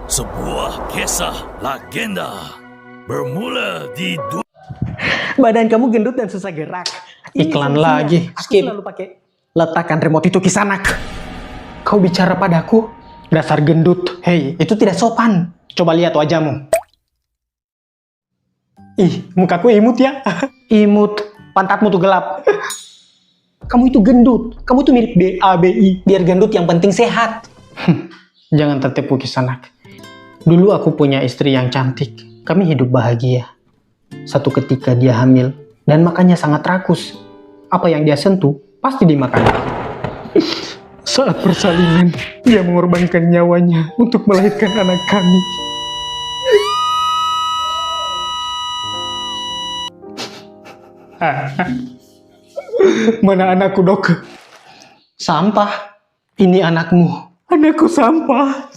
Sebuah kisah legenda bermula di Badan kamu gendut dan susah gerak. Iklan solusinya. lagi. Aku Skip. selalu pakai letakkan remote itu kisanak. Kau bicara padaku? Dasar gendut. Hei, itu tidak sopan. Coba lihat wajahmu. Ih, mukaku imut ya. Imut, pantatmu tuh gelap. Kamu itu gendut. Kamu tuh mirip BABI. Biar gendut yang penting sehat. Jangan tertipu kisanak. Dulu aku punya istri yang cantik. Kami hidup bahagia. Satu ketika dia hamil dan makannya sangat rakus. Apa yang dia sentuh pasti dimakan. Saat persalinan, dia mengorbankan nyawanya untuk melahirkan anak kami. Mana anakku, Dok? Sampah. Ini anakmu. Anakku sampah.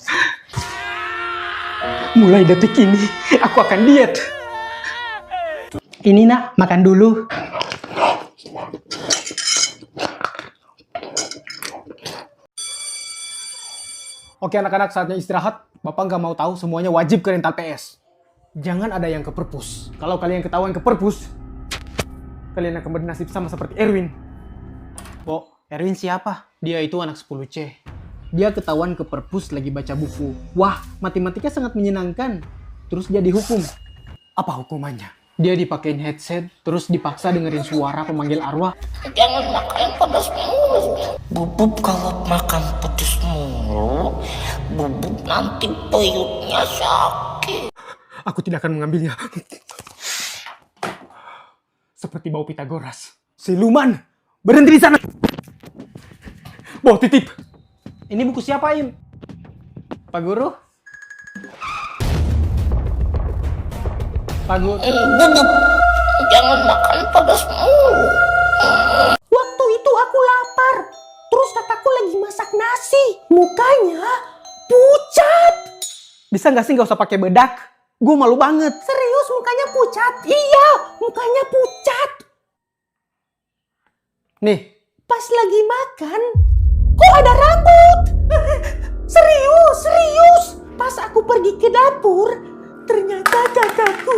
Mulai detik ini, aku akan diet. Ini nak, makan dulu. Oke anak-anak, saatnya istirahat. Bapak nggak mau tahu, semuanya wajib ke rental PS. Jangan ada yang ke perpus. Kalau kalian ketahuan ke perpus, kalian akan bernasib sama seperti Erwin. Bo, Erwin siapa? Dia itu anak 10C. Dia ketahuan ke perpus lagi baca buku. Wah, matematika sangat menyenangkan. Terus dia dihukum. Apa hukumannya? Dia dipakein headset, terus dipaksa dengerin suara pemanggil arwah. Jangan makan pedas mulu. Bubub kalau makan pedas mulu, bubub nanti perutnya sakit. Aku tidak akan mengambilnya. Seperti bau Pitagoras. Siluman! Berhenti di sana! Bawa titip! Ini buku siapa, Im? Pak Guru? Pak Guru? Bubub, jangan makan pedas mulu. Waktu itu aku lapar. Terus kakakku lagi masak nasi. Mukanya pucat. Bisa nggak sih nggak usah pakai bedak? Gue malu banget. Serius mukanya pucat? Iya, mukanya pucat. Nih, Pas lagi makan, kok ada rambut? Serius, serius. Pas aku pergi ke dapur, ternyata kakakku.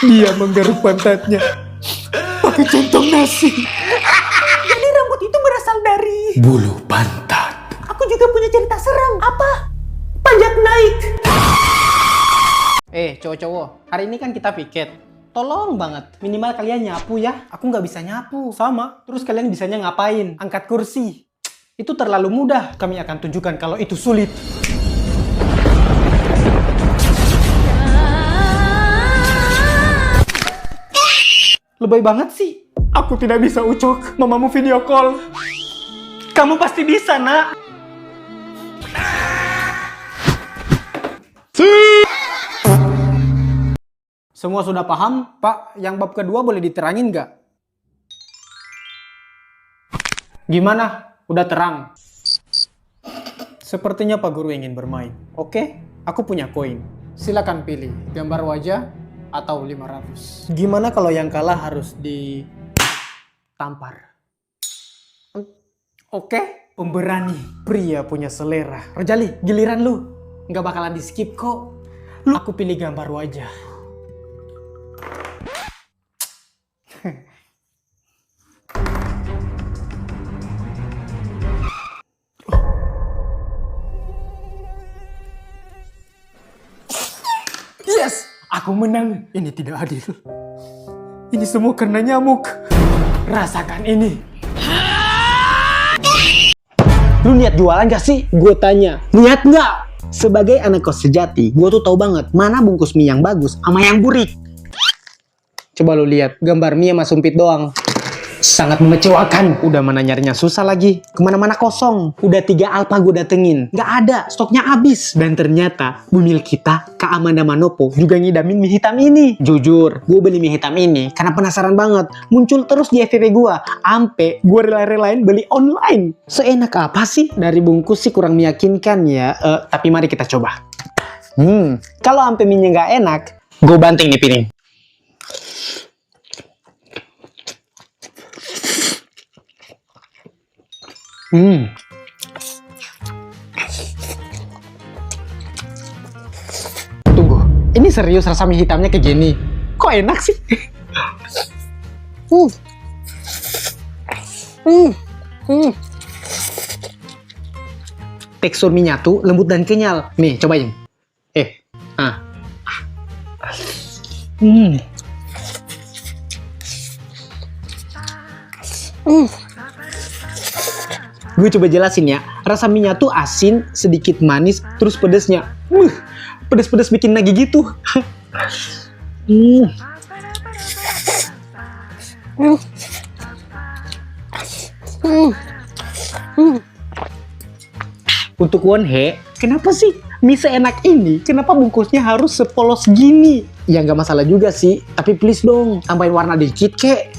dia menggaruk pantatnya pakai centong nasi. Jadi rambut itu berasal dari... bulu pantat. Aku juga punya cerita serem. Apa? Pajak naik. Cowok-cowok, hari ini kan kita piket. Tolong banget, minimal kalian nyapu ya. Aku nggak bisa nyapu. Sama. Terus kalian bisanya ngapain? Angkat kursi. Itu terlalu mudah. Kami akan tunjukkan kalau itu sulit. Lebay banget sih. Aku tidak bisa, Ucok. Mamamu video call. Kamu pasti bisa, nak. Semua sudah paham? Pak, yang bab kedua boleh diterangin nggak? Gimana? Udah terang? Sepertinya Pak Guru ingin bermain. Oke, aku punya koin. Silakan pilih gambar wajah atau 500. Gimana kalau yang kalah harus ditampar? Oke, pemberani. Pria punya selera. Rojali, giliran lu. Nggak bakalan di skip kok. Aku pilih gambar wajah. Yes, aku menang. Ini tidak adil. Ini semua karena nyamuk. Rasakan ini. Lu niat jualan gak sih? Gue tanya. Niat nggak? Sebagai anak kos sejati, gue tuh tahu banget mana bungkus mie yang bagus sama yang burik. Coba lu lihat gambar mie sama sumpit doang. Sangat mengecewakan. Udah mana nyarinya susah lagi. Kemana-mana kosong. Udah 3 Alfa gue datengin. Nggak ada. Stoknya habis. Dan ternyata bumil kita, Kak Amanda Manopo, juga ngidamin mie hitam ini. Jujur, gue beli mie hitam ini karena penasaran banget. Muncul terus di FYP gue. Ampe gue rela-relain beli online. Seenak apa sih? Dari bungkus sih kurang meyakinkan ya. Tapi mari kita coba. Kalau ampe mie-nya nggak enak, Gue banting nih piring. Tunggu, ini serius rasa mie hitamnya kayak gini? Kok enak sih? Tekstur mie-nya tuh lembut dan kenyal. Nih, cobain. Ah. Gue coba jelasin ya. Rasa mie-nya tuh asin, sedikit manis, terus pedesnya. Pedes-pedes bikin nagih gitu. Untuk Wonhe, kenapa sih mie seenak ini? Kenapa bungkusnya harus sepolos gini? Ya nggak masalah juga sih, tapi please dong, tambahin warna dikit kek.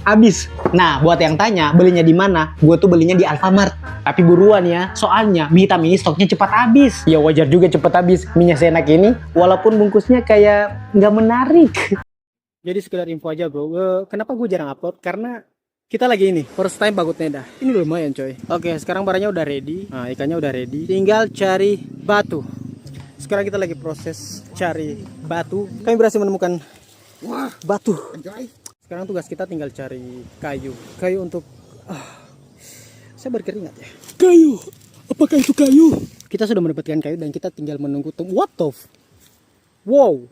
Abis. Nah, buat yang tanya belinya di mana? Gue tuh belinya di Alfamart. Tapi buruan ya, soalnya mie hitam ini stoknya cepat habis. Ya wajar juga cepat habis. Mie-nya seenak ini, walaupun bungkusnya kayak nggak menarik. Jadi sekedar info aja bro, kenapa gue jarang upload? Karena kita lagi ini, first time bagut neda. Ini lumayan coy. Oke, sekarang barangnya udah ready. Nah, ikannya udah ready. Tinggal cari batu. Sekarang kita lagi proses cari batu. Kami berhasil menemukan batu. Sekarang tugas kita tinggal cari kayu. Kayu untuk... saya berkeringat ya. Kayu? Apakah itu kayu? Kita sudah mendapatkan kayu dan kita tinggal menunggu... What the Wow.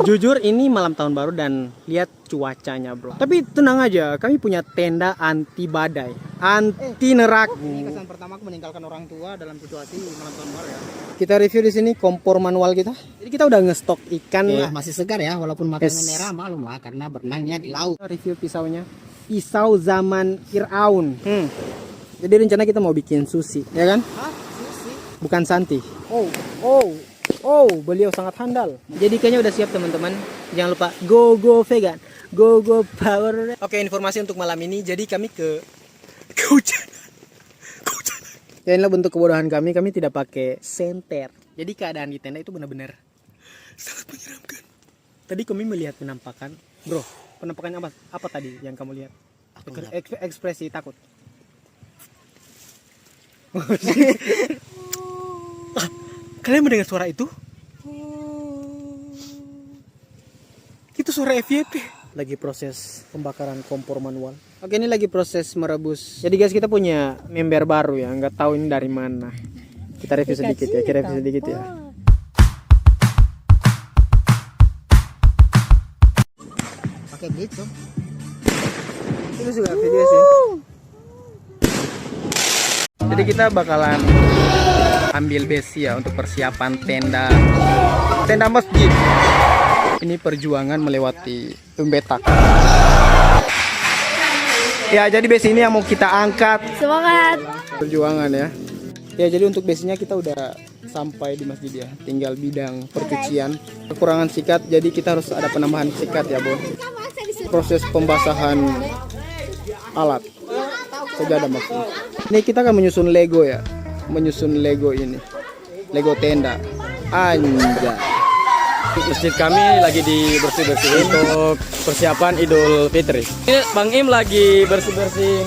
Jujur ini malam tahun baru dan lihat cuacanya bro. Tapi tenang aja, kami punya tenda anti badai, anti neraka. Ini kesan pertama aku meninggalkan orang tua dalam situasi malam tahun baru ya. Kita review di sini kompor manual kita. Jadi kita udah ngestok ikan ya, masih segar ya, walaupun matanya merah malum lah karena berenangnya di laut. Kita review pisaunya. Pisau zaman Firaun. Jadi rencana kita mau bikin sushi, ya kan? Hah? Sushi? Bukan Santi. Oh, beliau sangat handal. Jadi kayaknya udah siap teman-teman. Jangan lupa go vegan, go power. Oke, informasi untuk malam ini. Jadi kami ke kehujanan. Ya inilah bentuk kebodohan kami. Kami tidak pakai senter. Jadi keadaan di tenda itu benar-benar sangat menyeramkan. Tadi kami melihat penampakan, bro. Penampakan apa tadi yang kamu lihat? Ekspresi takut. Kalian mendengar suara itu? Itu suara FYP. Lagi proses pembakaran kompor manual. Oke, ini lagi proses merebus. Jadi guys, kita punya member baru ya. Nggak tahu ini dari mana. Kita review sedikit ya. Kita review sedikit ya. Pakai gitu. Itu juga video sih. Jadi kita bakalan ambil besi ya untuk persiapan tenda masjid. Ini perjuangan melewati Tumbetak. Ya, jadi besi ini yang mau kita angkat. Semangat. Perjuangan ya. Ya, jadi untuk besinya kita udah sampai di masjid ya. Tinggal bidang percucian. Kekurangan sikat, jadi kita harus ada penambahan sikat ya, Bro. Proses pembasahan alat sejadah maksudnya. Ini kita akan menyusun Lego ya. Menyusun Lego ini, Lego tenda. Anjay. Masjid kami lagi dibersih-bersih untuk persiapan Idul Fitri. Ini Bang Im lagi bersih-bersih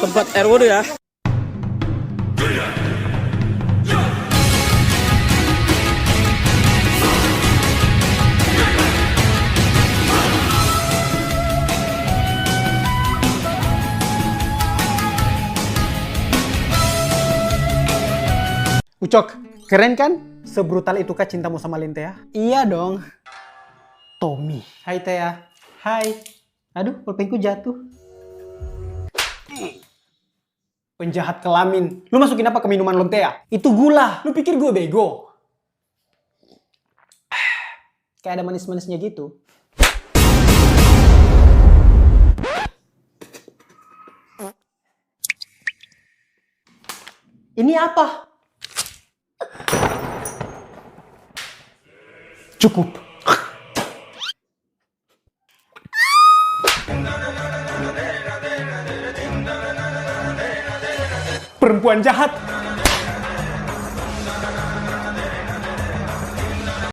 tempat air wudhu ya. Ucok, keren kan? Sebrutal itukah cintamu sama Lintea? Iya dong. Tommy. Hai Tea. Hai. Aduh, pulpenku jatuh. Penjahat kelamin. Lu masukin apa ke minuman Lontea? Itu gula. Lu pikir gue bego? Kayak ada manis-manisnya gitu. Ini apa? Cukup. Perempuan jahat.